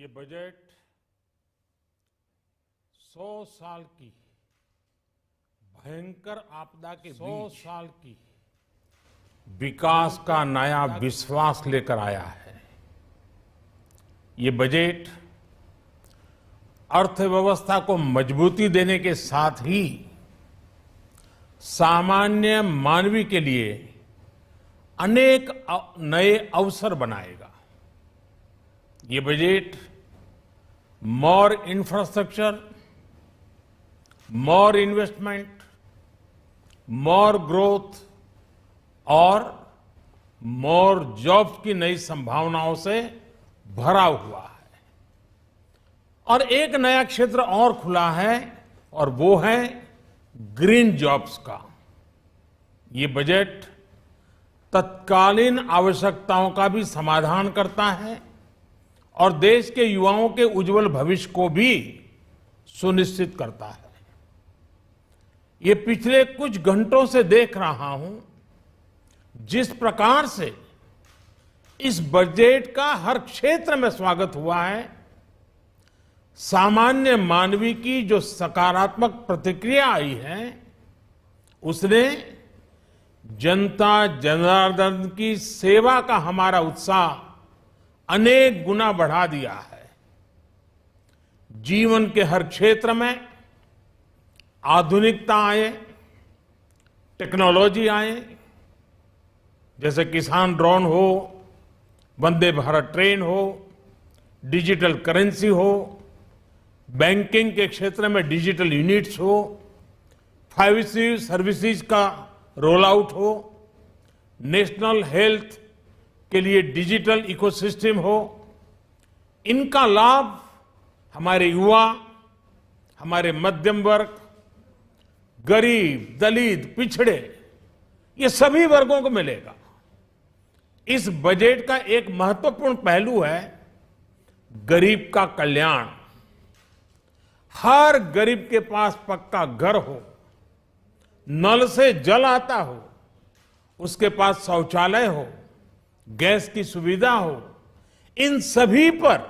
ये बजट 100 साल की भयंकर आपदा के 100 साल की विकास का नया विश्वास लेकर आया है। ये बजट अर्थव्यवस्था को मजबूती देने के साथ ही सामान्य मानवी के लिए अनेक नए अवसर बनाएगा। ये बजट मोर इंफ्रास्ट्रक्चर, मोर इन्वेस्टमेंट, मोर ग्रोथ और मोर जॉब्स की नई संभावनाओं से भरा हुआ है। और एक नया क्षेत्र और खुला है और वो है ग्रीन जॉब्स का। ये बजट तत्कालीन आवश्यकताओं का भी समाधान करता है और देश के युवाओं के उज्जवल भविष्य को भी सुनिश्चित करता है। ये पिछले कुछ घंटों से देख रहा हूं जिस प्रकार से इस बजट का हर क्षेत्र में स्वागत हुआ है। सामान्य मानवी की जो सकारात्मक प्रतिक्रिया आई है उसने जनता जनार्दन की सेवा का हमारा उत्साह अनेक गुना बढ़ा दिया है। जीवन के हर क्षेत्र में आधुनिकता आए, टेक्नोलॉजी आए, जैसे किसान ड्रोन हो, वंदे भारत ट्रेन हो, डिजिटल करेंसी हो, बैंकिंग के क्षेत्र में डिजिटल यूनिट्स हो, 5G सर्विसेज का रोल आउट हो, नेशनल हेल्थ के लिए डिजिटल इकोसिस्टम हो। इनका लाभ हमारे युवा, हमारे मध्यम वर्ग, गरीब, दलित, पिछड़े, ये सभी वर्गों को मिलेगा। इस बजट का एक महत्वपूर्ण पहलू है गरीब का कल्याण। हर गरीब के पास पक्का घर हो, नल से जल आता हो, उसके पास शौचालय हो, गैस की सुविधा हो, इन सभी पर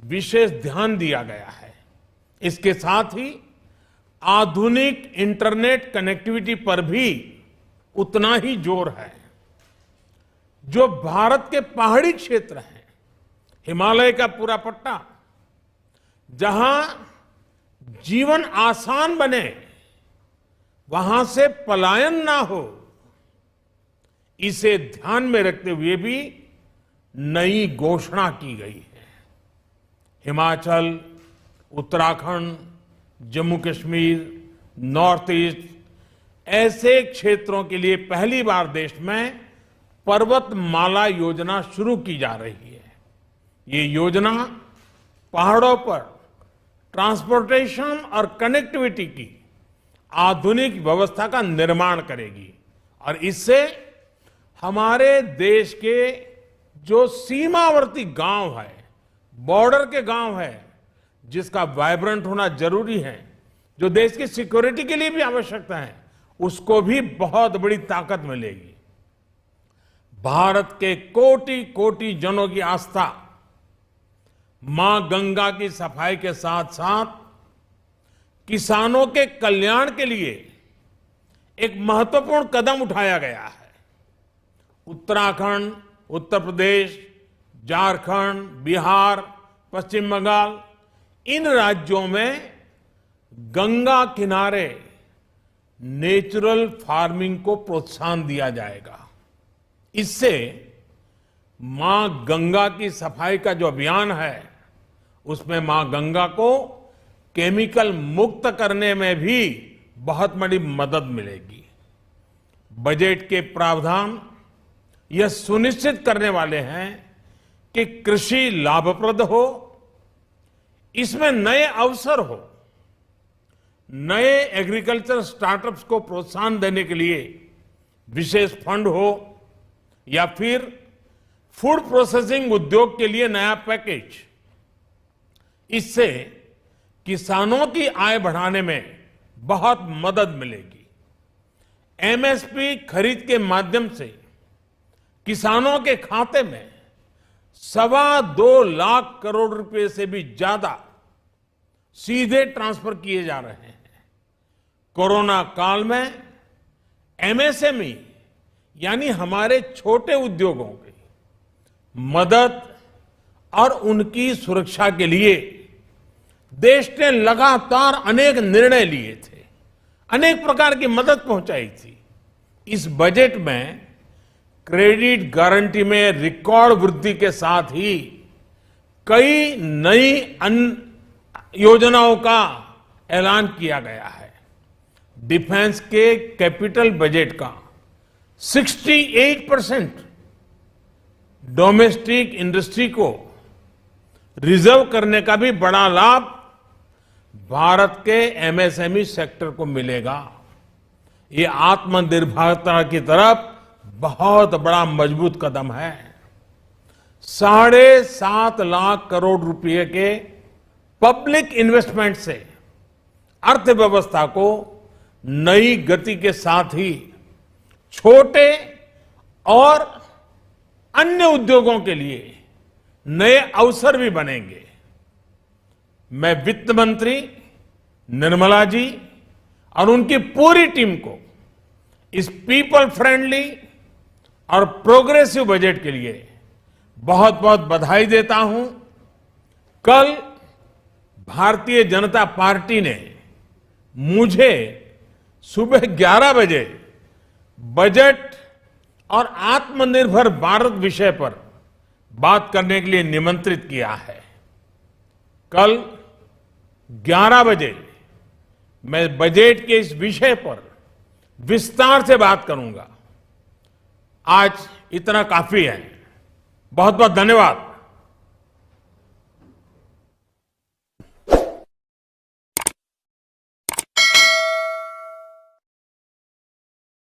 विशेष ध्यान दिया गया है। इसके साथ ही आधुनिक इंटरनेट कनेक्टिविटी पर भी उतना ही जोर है। जो भारत के पहाड़ी क्षेत्र हैं, हिमालय का पूरा पट्टा, जहां जीवन आसान बने, वहां से पलायन ना हो, इसे ध्यान में रखते हुए भी नई घोषणा की गई है। हिमाचल, उत्तराखंड, जम्मू कश्मीर, नॉर्थ ईस्ट ऐसे क्षेत्रों के लिए पहली बार देश में पर्वतमाला योजना शुरू की जा रही है। ये योजना पहाड़ों पर ट्रांसपोर्टेशन और कनेक्टिविटी की आधुनिक व्यवस्था का निर्माण करेगी और इससे हमारे देश के जो सीमावर्ती गांव है, बॉर्डर के गांव है, जिसका वाइब्रेंट होना जरूरी है, जो देश की सिक्योरिटी के लिए भी आवश्यकता है, उसको भी बहुत बड़ी ताकत मिलेगी। भारत के कोटि कोटि जनों की आस्था मां गंगा की सफाई के साथ साथ किसानों के कल्याण के लिए एक महत्वपूर्ण कदम उठाया गया है। उत्तराखंड, उत्तर प्रदेश, झारखंड, बिहार, पश्चिम बंगाल, इन राज्यों में गंगा किनारे नेचुरल फार्मिंग को प्रोत्साहन दिया जाएगा। इससे मां गंगा की सफाई का जो अभियान है उसमें मां गंगा को केमिकल मुक्त करने में भी बहुत बड़ी मदद मिलेगी। बजट के प्रावधान यह सुनिश्चित करने वाले हैं कि कृषि लाभप्रद हो, इसमें नए अवसर हो, नए एग्रीकल्चर स्टार्टअप्स को प्रोत्साहन देने के लिए विशेष फंड हो या फिर फूड प्रोसेसिंग उद्योग के लिए नया पैकेज। इससे किसानों की आय बढ़ाने में बहुत मदद मिलेगी। एमएसपी खरीद के माध्यम से किसानों के खाते में 2.25 करोड़ रुपए से भी ज्यादा सीधे ट्रांसफर किए जा रहे हैं। कोरोना काल में एमएसएमई यानी हमारे छोटे उद्योगों की मदद और उनकी सुरक्षा के लिए देश ने लगातार अनेक निर्णय लिए थे, अनेक प्रकार की मदद पहुंचाई थी। इस बजट में क्रेडिट गारंटी में रिकॉर्ड वृद्धि के साथ ही कई नई योजनाओं का ऐलान किया गया है। डिफेंस के कैपिटल बजट का 68% डोमेस्टिक इंडस्ट्री को रिजर्व करने का भी बड़ा लाभ भारत के एमएसएमई सेक्टर को मिलेगा। ये आत्मनिर्भरता की तरफ बहुत बड़ा मजबूत कदम है। 7.5 लाख करोड़ रुपए के पब्लिक इन्वेस्टमेंट से अर्थव्यवस्था को नई गति के साथ ही छोटे और अन्य उद्योगों के लिए नए अवसर भी बनेंगे। मैं वित्त मंत्री निर्मला जी और उनकी पूरी टीम को इस पीपल फ्रेंडली और प्रोग्रेसिव बजट के लिए बहुत बहुत बधाई देता हूं। कल भारतीय जनता पार्टी ने मुझे सुबह 11 बजे बजट और आत्मनिर्भर भारत विषय पर बात करने के लिए निमंत्रित किया है। कल 11 बजे मैं बजट के इस विषय पर विस्तार से बात करूंगा। आज इतना काफी है। बहुत बहुत धन्यवाद।